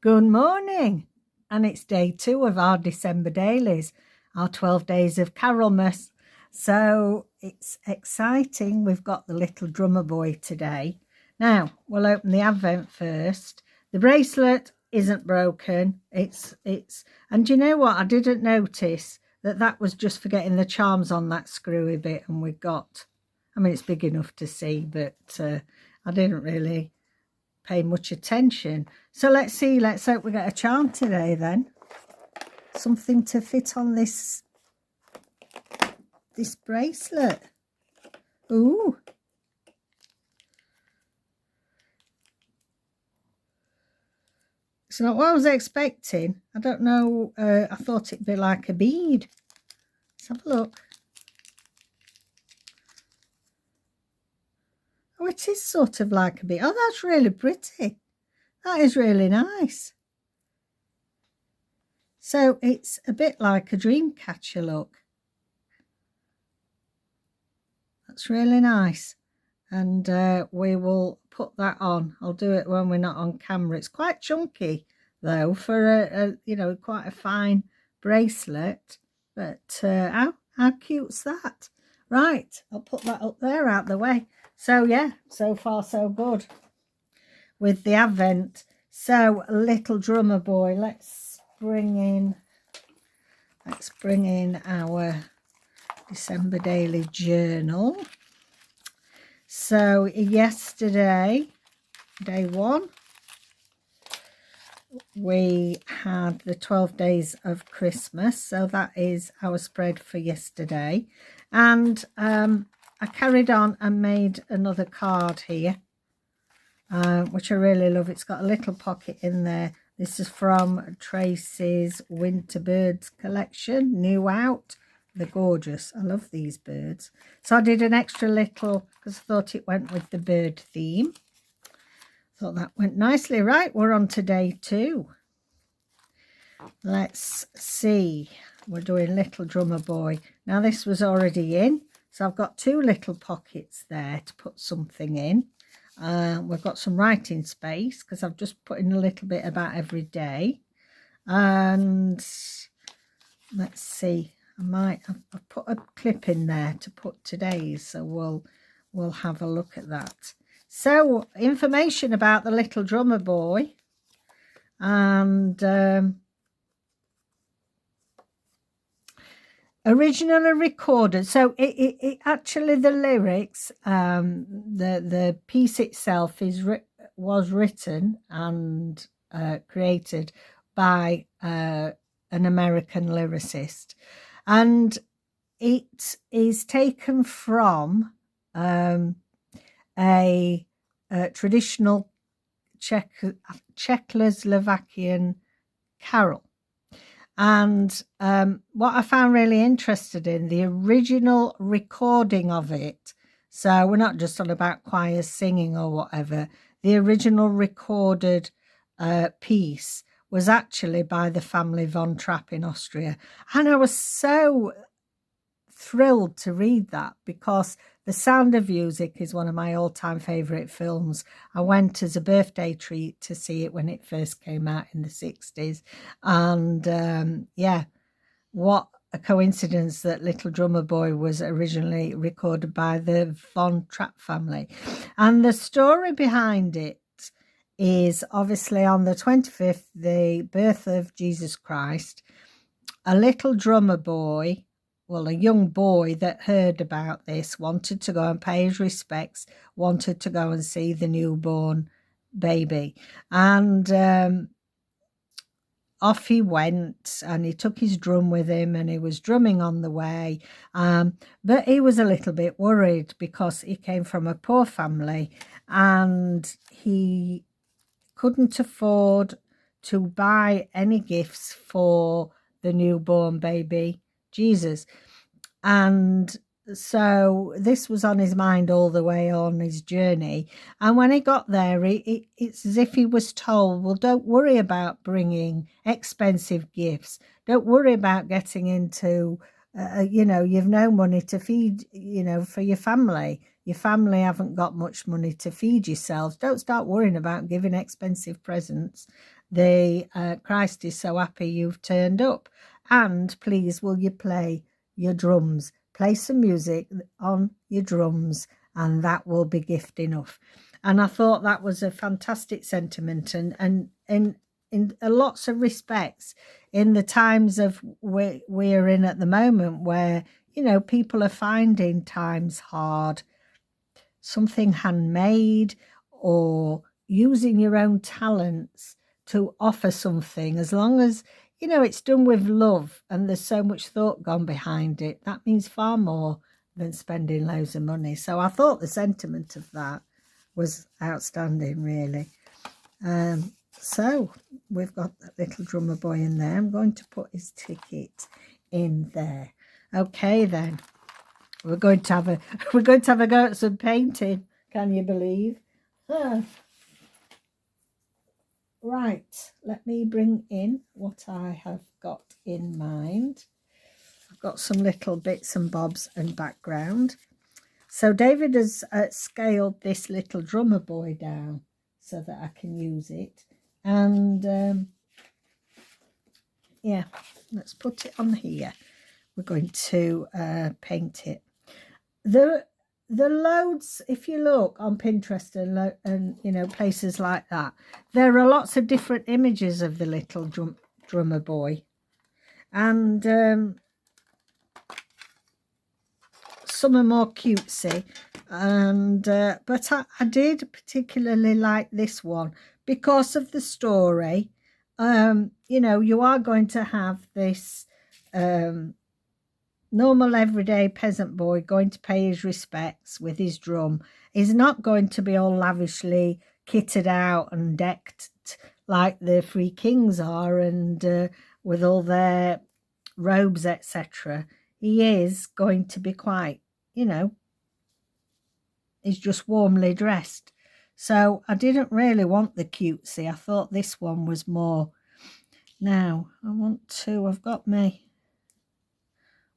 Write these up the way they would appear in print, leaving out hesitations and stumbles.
Good morning, and it's day 2 of our December dailies, our 12 days of Carolmas. So it's exciting. We've got the little drummer boy today. Now we'll open the Advent first. The bracelet isn't broken. And you know what? I didn't notice that was just for getting the charms on that screwy bit, and we've got. I mean, it's big enough to see, but I didn't really pay much attention. So let's see, let's hope we get a charm today then. Something to fit on this bracelet. Ooh. It's not what I was expecting. I don't know, I thought it'd be like a bead. Let's have a look. Oh, it is sort of like a bead. Oh, that's really pretty. That is really nice. So it's a bit like a dream catcher look. That's really nice. And we will put that on. I'll do it when we're not on camera. It's quite chunky though for a quite a fine bracelet. But how cute's that? Right, I'll put that up there out the way. So yeah, so far so good with the Advent. So little drummer boy, let's bring in our December daily journal. So yesterday, day 1, we had the 12 days of Christmas. So that is our spread for yesterday. And I carried on and made another card here, which I really love. It's got a little pocket in there. This is from Tracie's Winter Birds collection, new out. They're gorgeous. I love these birds. So I did an extra little because I thought it went with the bird theme. Thought that went nicely. Right, we're on to day 2. Let's see. We're doing little drummer boy. Now this was already in. So I've got 2 little pockets there to put something in. We've got some writing space because I've just put in a little bit about every day. And let's see. I've put a clip in there to put today's, so we'll have a look at that. So information about the little drummer boy, and originally recorded. So it actually, the lyrics, the piece itself was written and created by an American lyricist. And it is taken from a traditional Czechoslovakian carol. And what I found really interested in, the original recording of it. So we're not just on about choirs singing or whatever. The original recorded piece was actually by the family von Trapp in Austria. And I was so thrilled to read that because The Sound of Music is one of my all-time favourite films. I went as a birthday treat to see it when it first came out in the 60s. And yeah, what a coincidence that Little Drummer Boy was originally recorded by the von Trapp family. And the story behind it is obviously on the 25th, the birth of Jesus Christ. A little drummer boy, well, a young boy that heard about this, wanted to go and pay his respects, wanted to go and see the newborn baby. And off he went, and he took his drum with him, and he was drumming on the way. But he was a little bit worried because he came from a poor family and he couldn't afford to buy any gifts for the newborn baby Jesus. And so this was on his mind all the way on his journey. And when he got there, it's as if he was told, well, don't worry about bringing expensive gifts. Don't worry about getting into, you've no money to feed, for your family. your family haven't got much money to feed yourselves, don't start worrying about giving expensive presents. The Christ is so happy you've turned up. And please, will you play your drums? Play some music on your drums, and that will be gift enough. And I thought that was a fantastic sentiment, and in lots of respects, in the times of we're in at the moment, where, you know, people are finding times hard, something handmade or using your own talents to offer something, as long as, you know, it's done with love and there's so much thought gone behind it, that means far more than spending loads of money. So I thought the sentiment of that was outstanding, really. So we've got that little drummer boy in there. I'm going to put his ticket in there. Okay, then. We're going to have a go at some painting. Can you believe? Right, let me bring in what I have got in mind. I've got some little bits and bobs and background. So David has scaled this little drummer boy down so that I can use it. And yeah, let's put it on here. We're going to paint it. The loads, if you look on Pinterest and you know, places like that, there are lots of different images of the little drummer boy, and some are more cutesy, and but I did particularly like this one because of the story. You know, you are going to have this normal everyday peasant boy going to pay his respects with his drum. He's not going to be all lavishly kitted out and decked like the three kings are, and with all their robes, etc. He is going to be quite, you know, he's just warmly dressed. So I didn't really want the cutesy. I thought this one was more. Now I've got my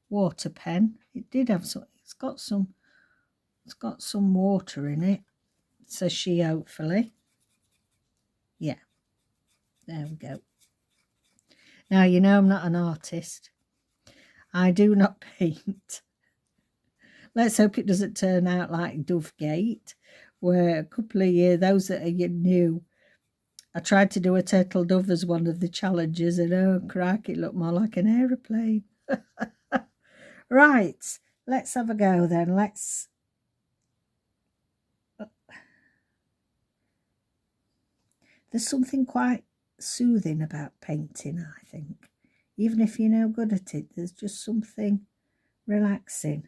water pen. It did have some, it's got some water in it, says she, hopefully. Yeah, there we go. Now, you know, I'm not an artist. I do not paint. Let's hope it doesn't turn out like Dovegate, where a couple of years, those that are new, I tried to do a turtle dove as one of the challenges, and oh crack, it looked more like an aeroplane. Right, let's have a go then. There's something quite soothing about painting, I think. Even if you're no good at it, there's just something relaxing.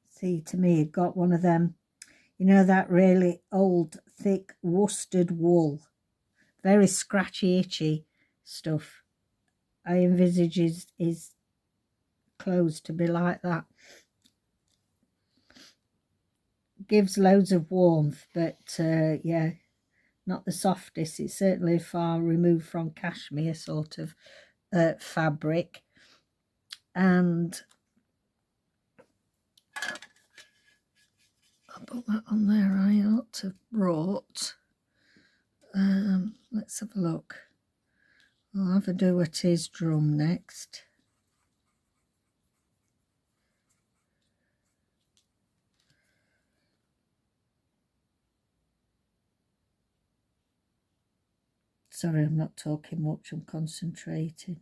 See, to me, it got one of them, you know, that really old, thick worsted wool. Very scratchy, itchy stuff. I envisage his clothes to be like that. Gives loads of warmth, but yeah, not the softest. It's certainly far removed from cashmere sort of fabric. And I'll put that on there. I ought to have brought. Let's have a look. I'll have a do at his drum next. Sorry, I'm not talking much, I'm concentrating.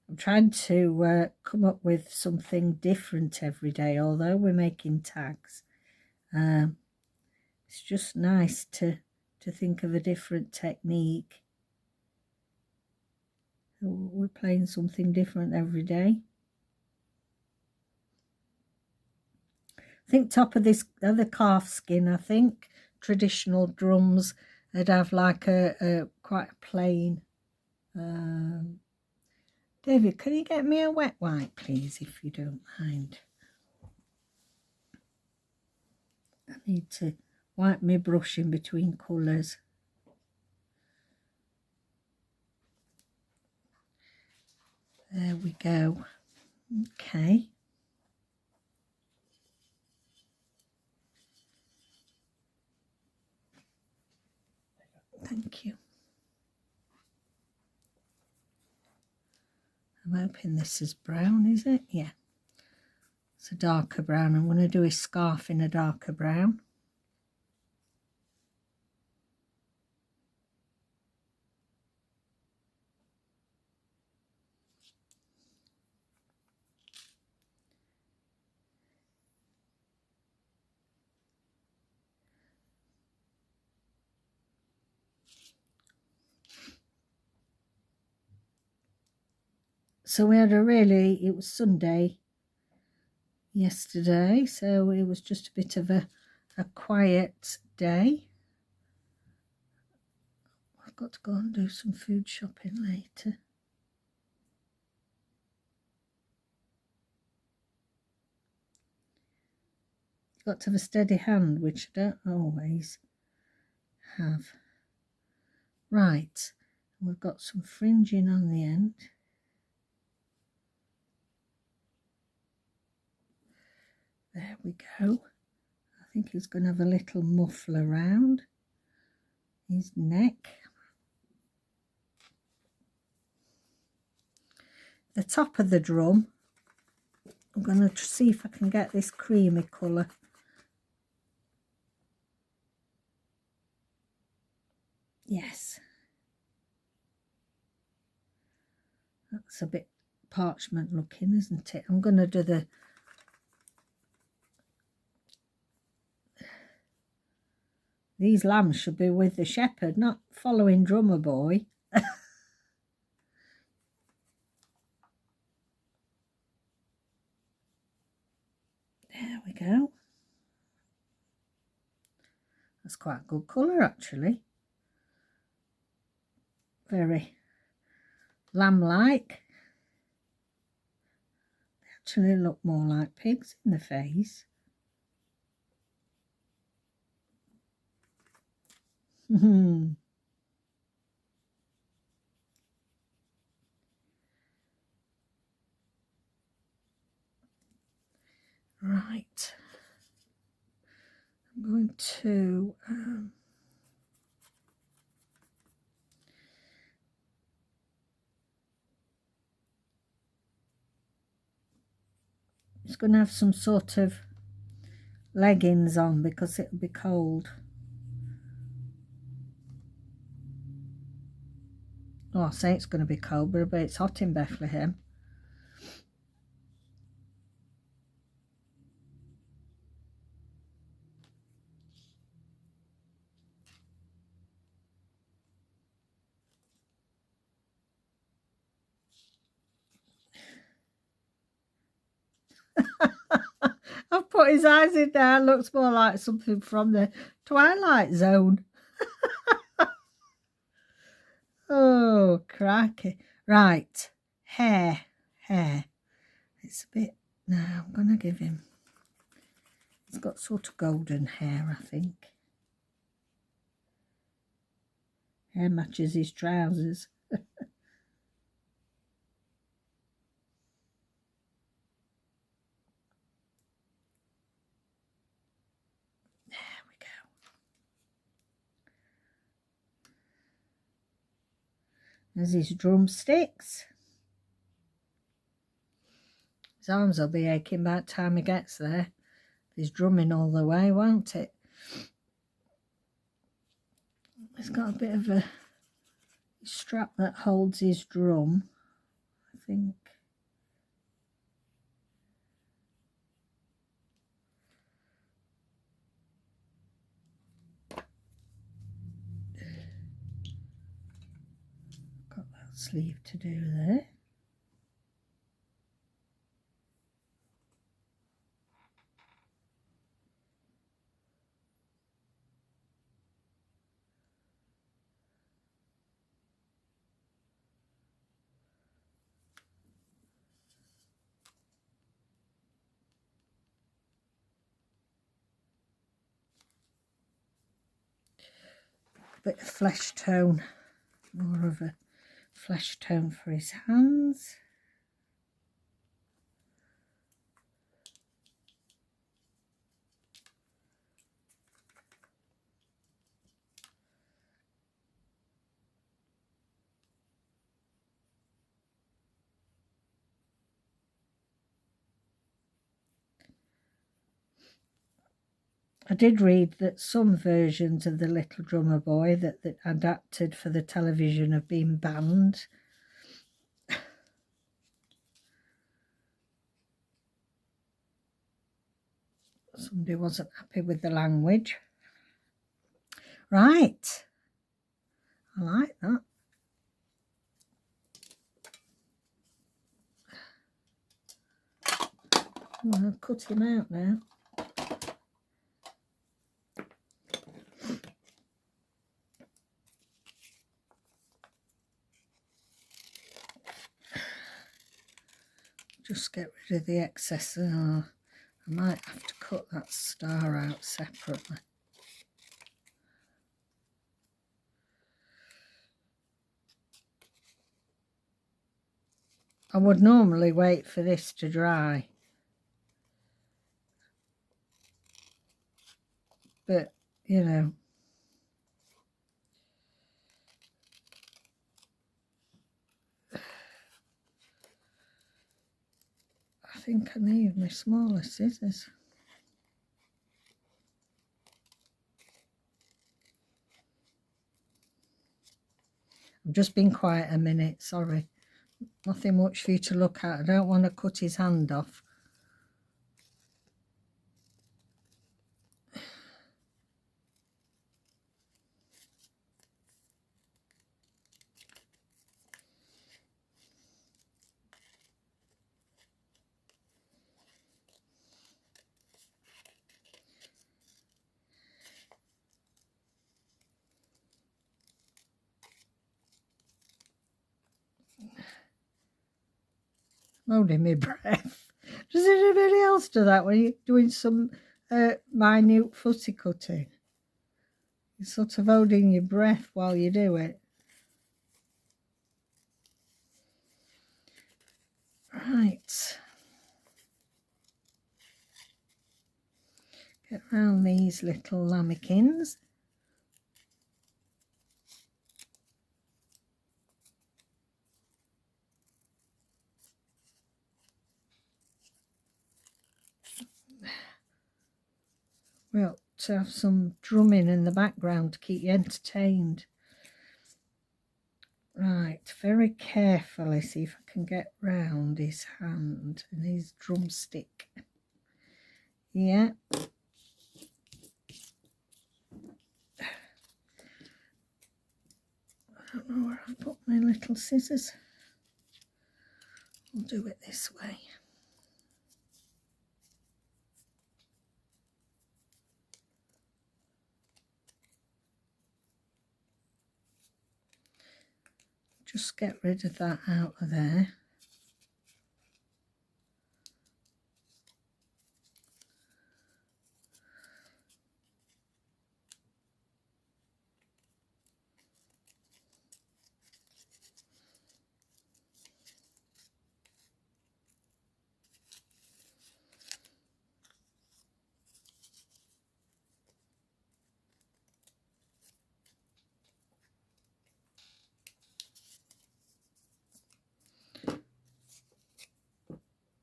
I'm trying to come up with something different every day, although we're making tags. It's just nice to think of a different technique. We're playing something different every day. I think top of this other calf skin, I think traditional drums would have like a quite a plain. David, can you get me a wet wipe, please, if you don't mind? I need to wipe my brush in between colours. There we go. Okay. Thank you. I'm hoping this is brown, is it? Yeah. It's a darker brown. I'm going to do a scarf in a darker brown. So we had it was Sunday yesterday, so it was just a bit of a quiet day. I've got to go and do some food shopping later. Got to have a steady hand, which I don't always have. Right, we've got some fringing on the end. There we go. I think he's going to have a little muffle around his neck. The top of the drum, I'm going to see if I can get this creamy colour. Yes. That's a bit parchment looking, isn't it? I'm going to do these lambs should be with the shepherd, not following Drummer Boy. There we go. That's quite a good colour, actually. Very lamb-like. They actually look more like pigs in the face. Right. I'm going to it's going to have some sort of leggings on because it'll be cold. Oh, I say it's going to be cold, but I bet it's hot in Bethlehem. I've put his eyes in there. Looks more like something from the Twilight Zone. Oh, cracky. Right. Hair. It's a bit... Now, I'm going to give him... He's got sort of golden hair, I think. Hair matches his trousers. There we go. There's his drumsticks. His arms will be aching by the time he gets there. He's drumming all the way, won't it? He's got a bit of a strap that holds his drum, I think. Got that sleeve to do there. bit of flesh tone, more of a flesh tone for his hands. I did read that some versions of the Little Drummer Boy that adapted for the television have been banned. Somebody wasn't happy with the language. Right. I like that. I'm going to cut him out now. Just get rid of the excess. I might have to cut that star out separately. I would normally wait for this to dry, but you know, I think I need my smaller scissors. I've just been quiet a minute, sorry. Nothing much for you to look at. I don't want to cut his hand off. Holding my breath. Does anybody else do that when you're doing some minute footy cutting? You're sort of holding your breath while you do it. Right. Get around these little lamekins. Well, to have some drumming in the background to keep you entertained. Right, very carefully see if I can get round his hand and his drumstick. Yeah. I don't know where I've put my little scissors. I'll do it this way. Just get rid of that out of there.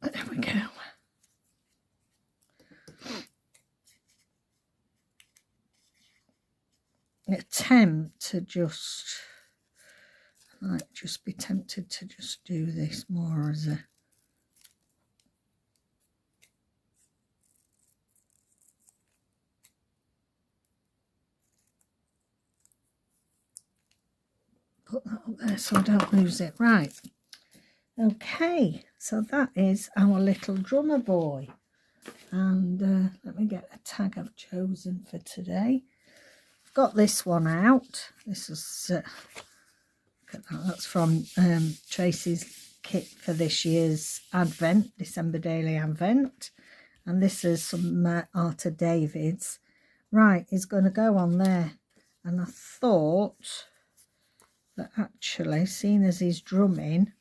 There we go. Attempt to just, I might just be tempted to just do this more as a put that up there so I don't lose it. Right. Okay, so that is our little drummer boy. And let me get a tag I've chosen for today. I've got this one out. This is, look at that, that's from Tracie's kit for this year's Advent, December Daily Advent. And this is some Arthur David's. Right, he's going to go on there. and I thought that actually, seeing as he's drumming,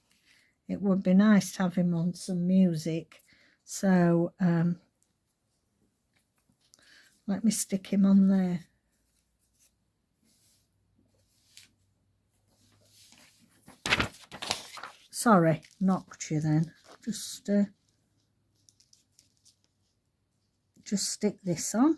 it would be nice to have him on some music. So let me stick him on there. Sorry, knocked you then. Just stick this on.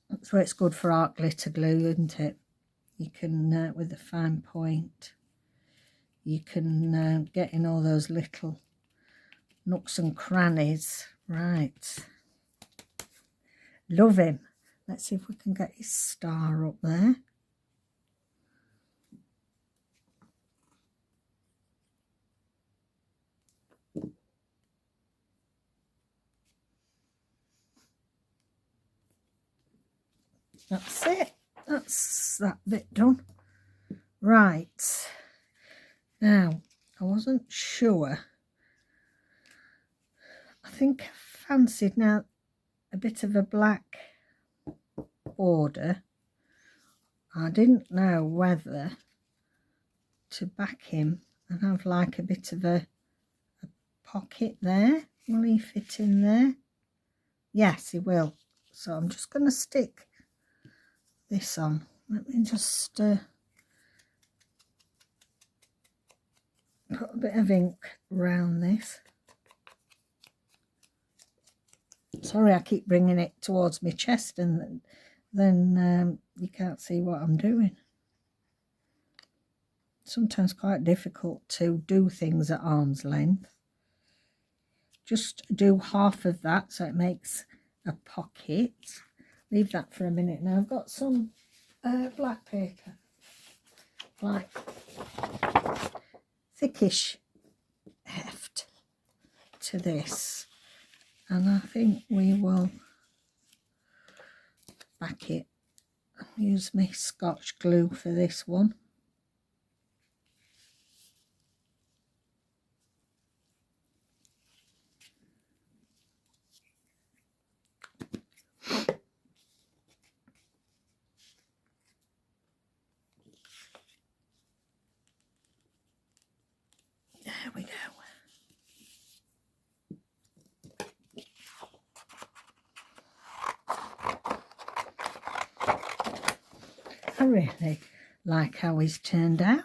That's where it's good for art glitter glue, isn't it? You can, with a fine point, you can get in all those little nooks and crannies. Right. Love him. Let's see if we can get his star up there. That's it. That's that bit done. Right. Now, I wasn't sure. I think I fancied now a bit of a black border. I didn't know whether to back him and have like a bit of a pocket there. Will he fit in there? Yes, he will. So I'm just going to stick this on. Let me just put a bit of ink around this. Sorry, I keep bringing it towards my chest and then you can't see what I'm doing. Sometimes quite difficult to do things at arm's length. Just do half of that so it makes a pocket. Leave that for a minute. Now I've got some black paper, like thickish heft to this, and I think we will back it. I'll use my Scotch glue for this one. There we go. I really like how he's turned out.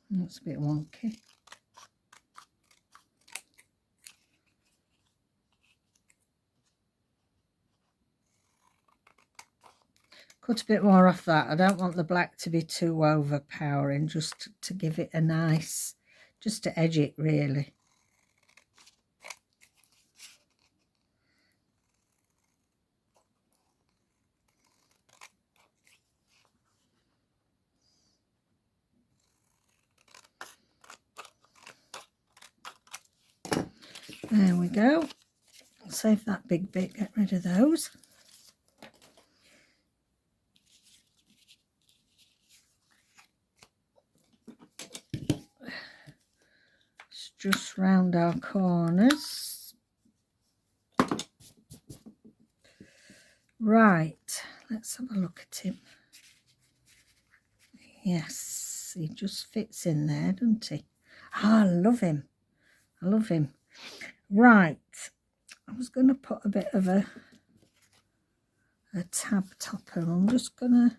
That's a bit wonky. Cut a bit more off that. I don't want the black to be too overpowering, just to give it a nice, just to edge it really. There we go. Save that big bit, get rid of those. Let's just round our corners. Right, let's have a look at him. Yes, he just fits in there, doesn't he? Ah, I love him. I love him. Right, I was going to put a bit of a tab topper. I'm just going to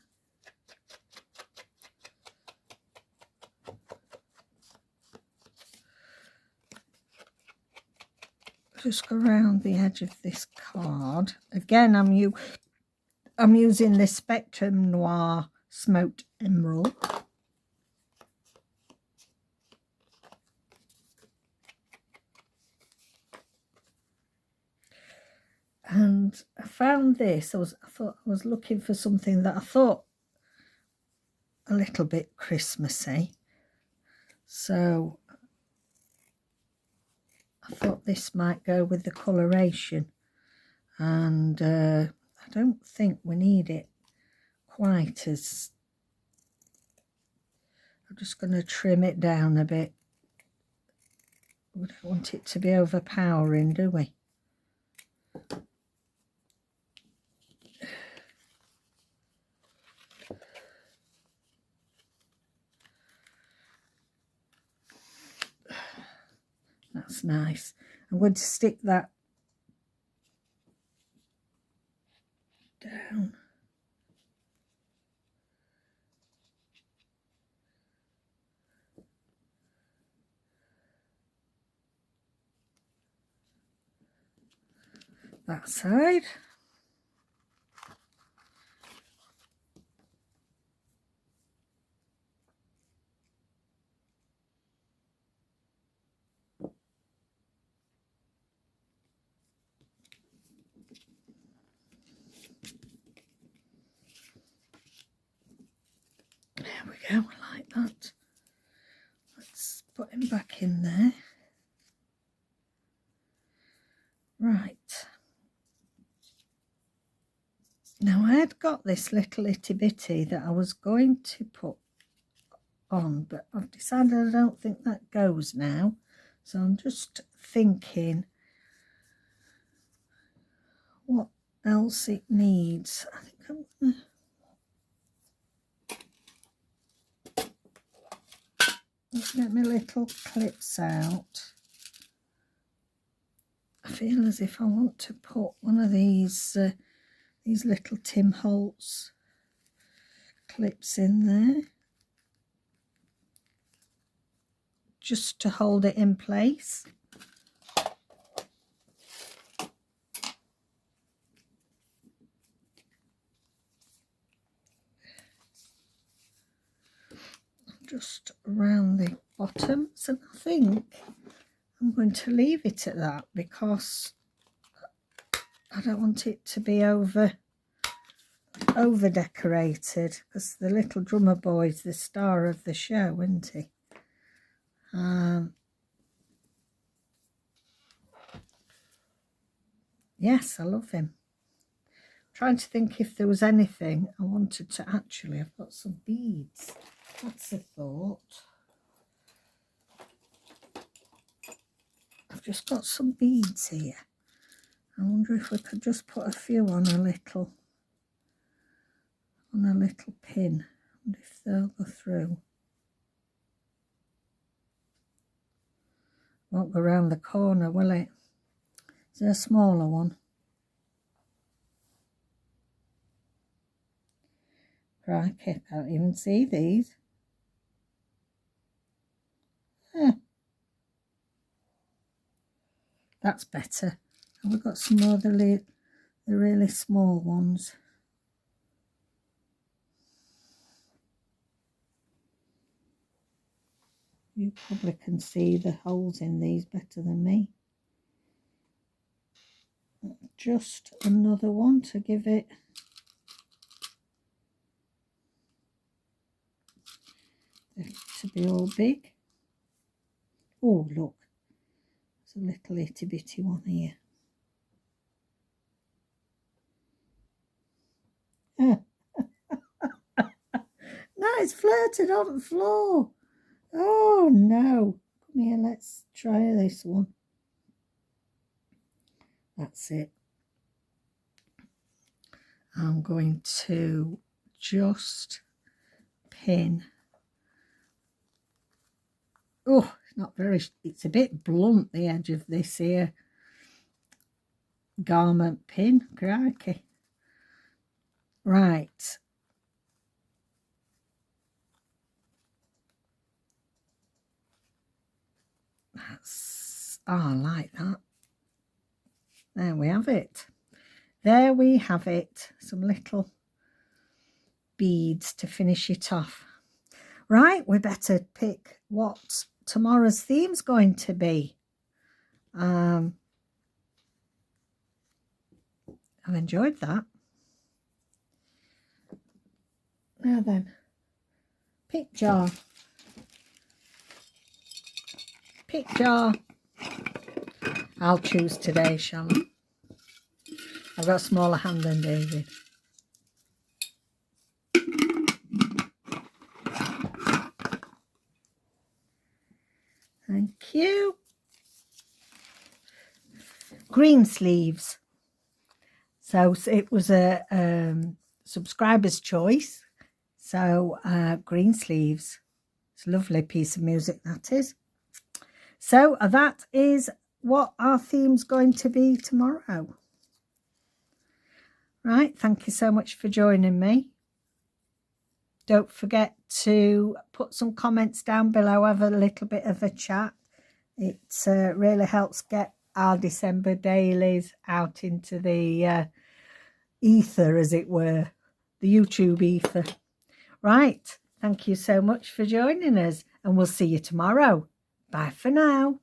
just go around the edge of this card. Again, I'm using this Spectrum Noir Smoked Emerald. And I found this. I thought I was looking for something that I thought a little bit Christmassy. So I thought this might go with the coloration. And I I don't think we need it quite as... I'm just going to trim it down a bit. We don't want it to be overpowering, do we? That's nice. I'm going to stick that down. That side. There we go, like that. Let's put him back in there. Right. Now I had got this little itty bitty that I was going to put on, but I've decided I don't think that goes now. So I'm just thinking what else it needs. I think I'm gonna... Let's get my little clips out. I feel as if I want to put one of these little Tim Holtz clips in there, just to hold it in place. Just around the bottoms, and I think I'm going to leave it at that because I don't want it to be over decorated, because the little drummer boy's the star of the show, isn't he? Yes, I love him. Trying to think if there was anything I wanted to actually... I've got some beads. That's a thought. I've just got some beads here. I wonder if we could just put a few on a little pin. I wonder if they'll go through. Won't go round the corner, will it? Is there a smaller one? Crikey, I can't even see these. That's better. And we've got some more of the really small ones. You probably can see the holes in these better than me. Just another one to give it to be all big. Oh, look, there's a little itty bitty one here. No, it's flirted on the floor. Oh no. Come here, let's try this one. That's it. I'm going to just pin. Oh, not very, it's a bit blunt, the edge of this here garment pin. Crikey. Right. That's, oh, I like that. There we have it. There we have it. Some little beads to finish it off. Right, we better pick what tomorrow's theme's going to be. I've enjoyed that. Now then, pick jar. Pick jar. I'll choose today, shall I? I've got a smaller hand than David. Thank you. Greensleeves. So it was a subscriber's choice. So Greensleeves. It's a lovely piece of music, that is. So that is what our theme's going to be tomorrow. Right, thank you so much for joining me. Don't forget to put some comments down below, have a little bit of a chat. It really helps get our December dailies out into the ether, as it were, the YouTube ether. Right, thank you so much for joining us, and we'll see you tomorrow. Bye for now.